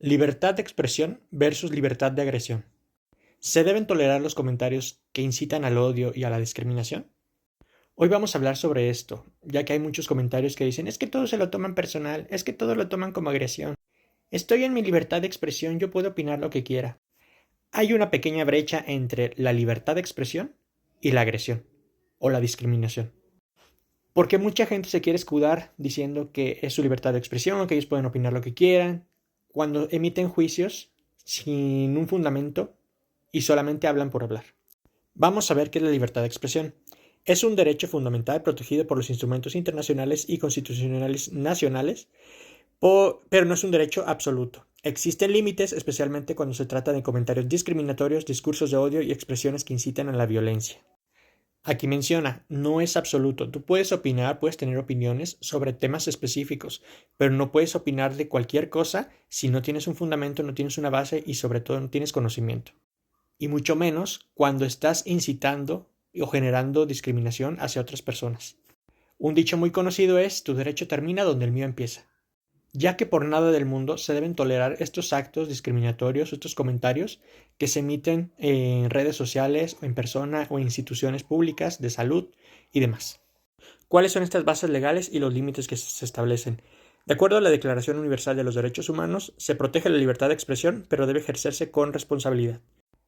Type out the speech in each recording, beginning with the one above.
Libertad de expresión versus libertad de agresión. ¿Se deben tolerar los comentarios que incitan al odio y a la discriminación? Hoy vamos a hablar sobre esto, ya que hay muchos comentarios que dicen es que todo se lo toman personal, es que todo lo toman como agresión. Estoy en mi libertad de expresión, yo puedo opinar lo que quiera. Hay una pequeña brecha entre la libertad de expresión y la agresión o la discriminación. Porque mucha gente se quiere escudar diciendo que es su libertad de expresión, que ellos pueden opinar lo que quieran, cuando emiten juicios sin un fundamento y solamente hablan por hablar. Vamos a ver qué es la libertad de expresión. Es un derecho fundamental protegido por los instrumentos internacionales y constitucionales nacionales, pero no es un derecho absoluto. Existen límites, especialmente cuando se trata de comentarios discriminatorios, discursos de odio y expresiones que incitan a la violencia. Aquí menciona, no es absoluto. Tú puedes opinar, puedes tener opiniones sobre temas específicos, pero no puedes opinar de cualquier cosa si no tienes un fundamento, no tienes una base y sobre todo no tienes conocimiento. Y mucho menos cuando estás incitando o generando discriminación hacia otras personas. Un dicho muy conocido es, tu derecho termina donde el mío empieza. Ya que por nada del mundo se deben tolerar estos actos discriminatorios, estos comentarios que se emiten en redes sociales o en persona o en instituciones públicas de salud y demás. ¿Cuáles son estas bases legales y los límites que se establecen? De acuerdo a la Declaración Universal de los Derechos Humanos, se protege la libertad de expresión, pero debe ejercerse con responsabilidad.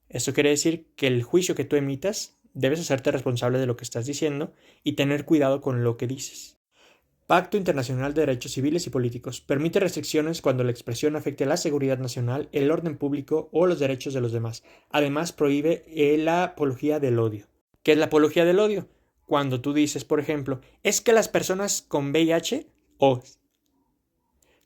Esto quiere decir que el juicio que tú emitas debes hacerte responsable de lo que estás diciendo y tener cuidado con lo que dices. Pacto Internacional de Derechos Civiles y Políticos. Permite restricciones cuando la expresión afecte a la seguridad nacional, el orden público o los derechos de los demás. Además, prohíbe la apología del odio. ¿Qué es la apología del odio? Cuando tú dices, por ejemplo, es que las personas con VIH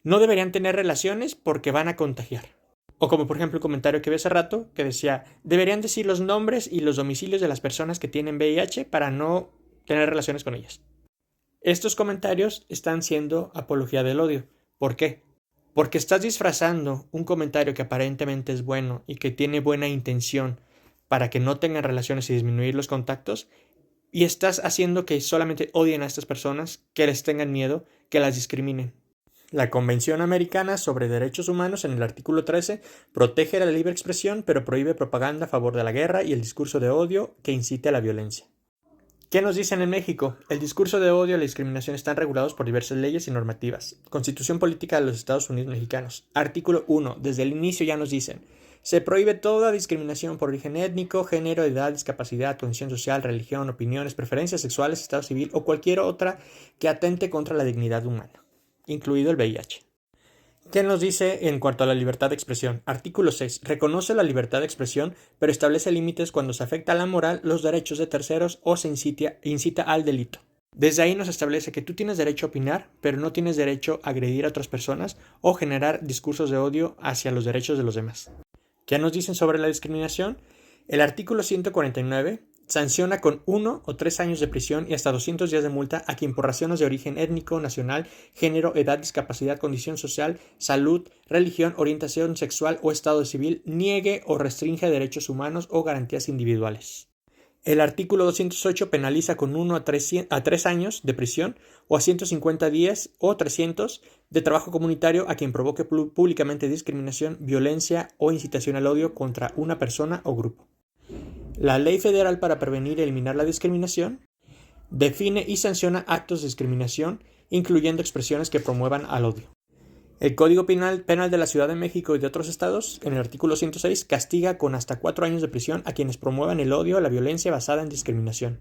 no deberían tener relaciones porque van a contagiar. O como por ejemplo el comentario que vi hace rato que decía, deberían decir los nombres y los domicilios de las personas que tienen VIH para no tener relaciones con ellas. Estos comentarios están siendo apología del odio. ¿Por qué? Porque estás disfrazando un comentario que aparentemente es bueno y que tiene buena intención para que no tengan relaciones y disminuir los contactos, y estás haciendo que solamente odien a estas personas, que les tengan miedo, que las discriminen. La Convención Americana sobre Derechos Humanos, en el artículo 13, protege la libre expresión, pero prohíbe propaganda a favor de la guerra y el discurso de odio que incite a la violencia. ¿Qué nos dicen en México? El discurso de odio y la discriminación están regulados por diversas leyes y normativas. Constitución Política de los Estados Unidos Mexicanos. Artículo 1. Desde el inicio ya nos dicen. Se prohíbe toda discriminación por origen étnico, género, edad, discapacidad, condición social, religión, opiniones, preferencias sexuales, estado civil o cualquier otra que atente contra la dignidad humana, incluido el VIH. ¿Qué nos dice en cuanto a la libertad de expresión? Artículo 6. Reconoce la libertad de expresión, pero establece límites cuando se afecta a la moral, los derechos de terceros o se incita al delito. Desde ahí nos establece que tú tienes derecho a opinar, pero no tienes derecho a agredir a otras personas o generar discursos de odio hacia los derechos de los demás. ¿Qué nos dicen sobre la discriminación? El artículo 149 sanciona con 1 o 3 años de prisión y hasta 200 días de multa a quien por razones de origen étnico, nacional, género, edad, discapacidad, condición social, salud, religión, orientación sexual o estado civil niegue o restringe derechos humanos o garantías individuales. El artículo 208 penaliza con 1 a 3 años de prisión o a 150 días o 300 de trabajo comunitario a quien provoque públicamente discriminación, violencia o incitación al odio contra una persona o grupo. La Ley Federal para Prevenir y Eliminar la Discriminación define y sanciona actos de discriminación, incluyendo expresiones que promuevan al odio. El Código Penal de la Ciudad de México y de otros estados, en el artículo 106, castiga con hasta 4 años de prisión a quienes promuevan el odio o la violencia basada en discriminación.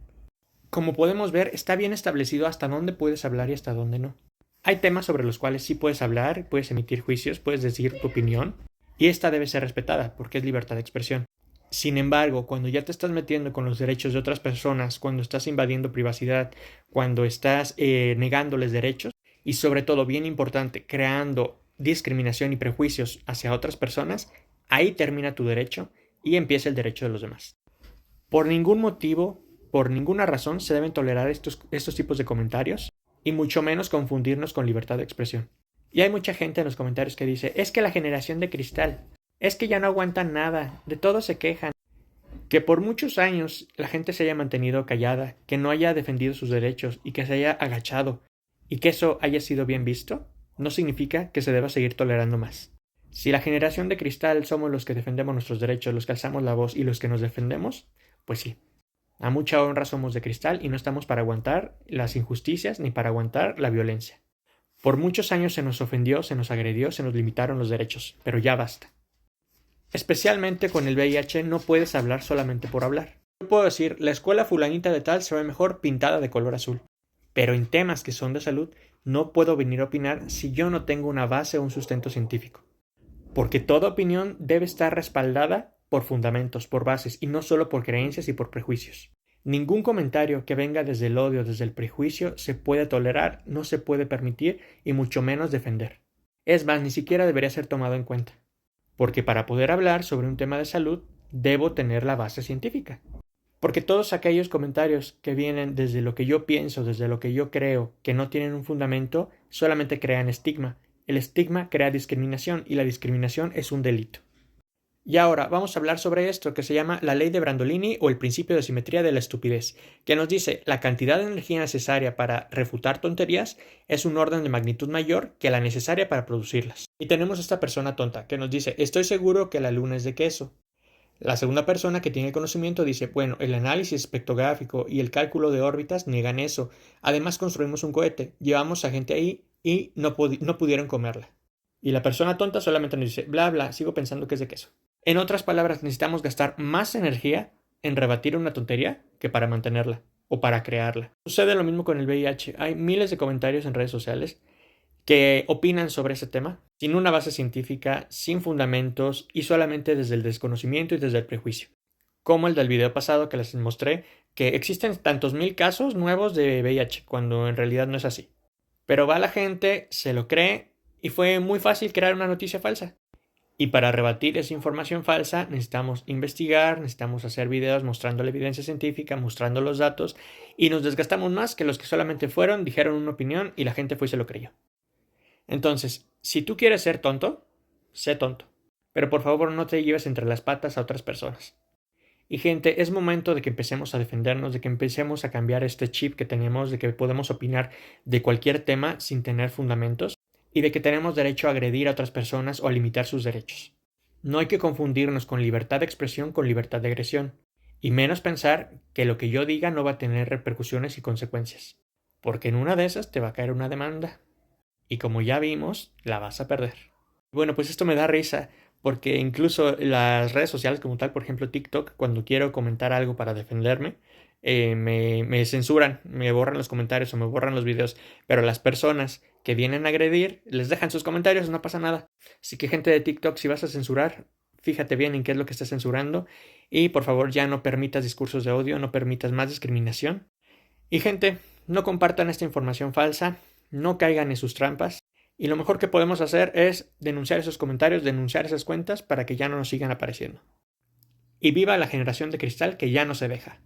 Como podemos ver, está bien establecido hasta dónde puedes hablar y hasta dónde no. Hay temas sobre los cuales sí puedes hablar, puedes emitir juicios, puedes decir tu opinión, y esta debe ser respetada porque es libertad de expresión. Sin embargo, cuando ya te estás metiendo con los derechos de otras personas, cuando estás invadiendo privacidad, cuando estás negándoles derechos y sobre todo, bien importante, creando discriminación y prejuicios hacia otras personas, ahí termina tu derecho y empieza el derecho de los demás. Por ningún motivo, por ninguna razón se deben tolerar estos tipos de comentarios y mucho menos confundirnos con libertad de expresión. Y hay mucha gente en los comentarios que dice, es que la generación de cristal, es que ya no aguantan nada, de todo se quejan. Que por muchos años la gente se haya mantenido callada, que no haya defendido sus derechos y que se haya agachado y que eso haya sido bien visto, no significa que se deba seguir tolerando más. Si la generación de cristal somos los que defendemos nuestros derechos, los que alzamos la voz y los que nos defendemos, pues sí. A mucha honra somos de cristal y no estamos para aguantar las injusticias ni para aguantar la violencia. Por muchos años se nos ofendió, se nos agredió, se nos limitaron los derechos, pero ya basta. Especialmente con el VIH no puedes hablar solamente por hablar. Yo puedo decir, la escuela fulanita de tal se ve mejor pintada de color azul. Pero en temas que son de salud no puedo venir a opinar si yo no tengo una base o un sustento científico. Porque toda opinión debe estar respaldada por fundamentos, por bases, y no solo por creencias y por prejuicios. Ningún comentario que venga desde el odio, desde el prejuicio, se puede tolerar, no se puede permitir y mucho menos defender. Es más, ni siquiera debería ser tomado en cuenta. Porque para poder hablar sobre un tema de salud, debo tener la base científica. Porque todos aquellos comentarios que vienen desde lo que yo pienso, desde lo que yo creo, que no tienen un fundamento, solamente crean estigma. El estigma crea discriminación y la discriminación es un delito. Y ahora vamos a hablar sobre esto que se llama la ley de Brandolini o el principio de simetría de la estupidez, que nos dice la cantidad de energía necesaria para refutar tonterías es un orden de magnitud mayor que la necesaria para producirlas. Y tenemos esta persona tonta que nos dice, estoy seguro que la luna es de queso. La segunda persona que tiene conocimiento dice, bueno, el análisis espectrográfico y el cálculo de órbitas niegan eso. Además construimos un cohete, llevamos a gente ahí y no pudieron comerla. Y la persona tonta solamente nos dice, bla, bla, sigo pensando que es de queso. En otras palabras, necesitamos gastar más energía en rebatir una tontería que para mantenerla o para crearla. Sucede lo mismo con el VIH. Hay miles de comentarios en redes sociales que opinan sobre ese tema sin una base científica, sin fundamentos y solamente desde el desconocimiento y desde el prejuicio. Como el del video pasado que les mostré, que existen tantos mil casos nuevos de VIH, cuando en realidad no es así. Pero va la gente, se lo cree y fue muy fácil crear una noticia falsa. Y para rebatir esa información falsa necesitamos investigar, necesitamos hacer videos mostrando la evidencia científica, mostrando los datos y nos desgastamos más que los que solamente fueron, dijeron una opinión y la gente fue y se lo creyó. Entonces, si tú quieres ser tonto, sé tonto. Pero por favor no te lleves entre las patas a otras personas. Y gente, es momento de que empecemos a defendernos, de que empecemos a cambiar este chip que tenemos, de que podemos opinar de cualquier tema sin tener fundamentos y de que tenemos derecho a agredir a otras personas o a limitar sus derechos. No hay que confundirnos con libertad de expresión con libertad de agresión, y menos pensar que lo que yo diga no va a tener repercusiones y consecuencias, porque en una de esas te va a caer una demanda, y como ya vimos, la vas a perder. Bueno, pues esto me da risa, porque incluso las redes sociales como tal, por ejemplo TikTok, cuando quiero comentar algo para defenderme, me censuran, me borran los comentarios o me borran los videos, pero las personas que vienen a agredir les dejan sus comentarios, no pasa nada. Así que gente de TikTok, si vas a censurar, fíjate bien en qué es lo que estás censurando y por favor ya no permitas discursos de odio, no permitas más discriminación. Y gente, no compartan esta información falsa, no caigan en sus trampas. Y lo mejor que podemos hacer es denunciar esos comentarios, denunciar esas cuentas para que ya no nos sigan apareciendo. Y viva la generación de cristal que ya no se deja.